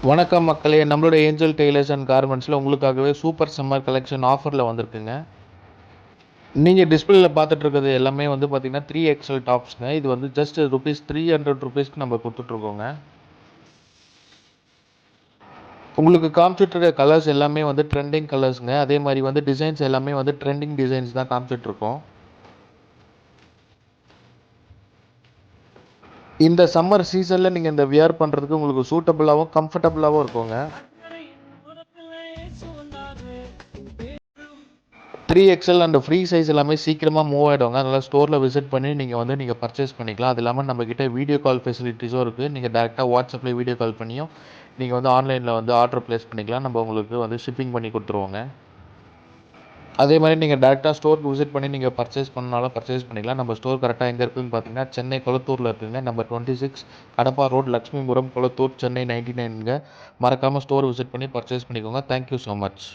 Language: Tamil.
வணக்கம் மக்களே, நம்மளோட ஏஞ்சல் டெய்லர்ஸ் அண்ட் கார்மெண்ட்ஸில் உங்களுக்காகவே சூப்பர் சம்மர் கலெக்ஷன் ஆஃபரில் வந்திருக்குங்க. நீங்கள் டிஸ்பிளேல பார்த்துட்டு இருக்கிறது எல்லாமே வந்து பார்த்தீங்கன்னா 3XL டாப்ஸ்ங்க. இது வந்து ஜஸ்ட் ₹300 நம்ம கொடுத்துட்ருக்கோங்க. உங்களுக்கு காமிச்சிட்ருக்க கலர்ஸ் எல்லாமே வந்து ட்ரெண்டிங் கலர்ஸுங்க. அதே மாதிரி வந்து டிசைன்ஸ் எல்லாமே வந்து ட்ரெண்டிங் டிசைன்ஸ் தான் காமிச்சிட்ருக்கோம். இந்த சம்மர் சீசனில் நீங்கள் இந்த வியர் பண்ணுறதுக்கு உங்களுக்கு சூட்டபுளாகவும் கம்ஃபர்டபுளாகவும் இருக்குங்க. 3XL அண்ட் ஃப்ரீ சைஸ் எல்லாமே சீக்கிரமாக மூவ் ஆகிடுவாங்க. அதனால் ஸ்டோரில் விசிட் பண்ணி நீங்கள் பர்ச்சேஸ் பண்ணிக்கலாம். அது இல்லாமல் நம்மக்கிட்ட வீடியோ கால் ஃபெசிலிட்டிஸும் இருக்குது. நீங்கள் டேரெக்டாக வாட்ஸ்அப்பில் வீடியோ கால் பண்ணியும் நீங்கள் வந்து ஆன்லைனில் வந்து ஆர்டர் ப்ளேஸ் பண்ணிக்கலாம். நம்ம உங்களுக்கு வந்து ஷிப்பிங் பண்ணி கொடுத்துருவோங்க. அதே மாதிரி நீங்கள் டேரெக்டாக ஸ்டோருக்கு விசிட் பண்ணி நீங்கள் பர்ச்சேஸ் பண்ணாலும் பர்ச்சேஸ் பண்ணிக்கலாம். நம்ம ஸ்டோர் கரெக்டாக எங்கே இருக்குதுன்னு பார்த்தீங்கன்னா சென்னை கொளத்தூரில் இருக்குதுங்க. நம்பர் 26 கடப்பா ரோட், லக்ஷ்மிபுரம், கொளத்தூர், சென்னை 99ங்க. மறக்காமல் ஸ்டோர் விசிட் பண்ணி பர்ச்சேஸ் பண்ணிக்கோங்க. Thank you so much.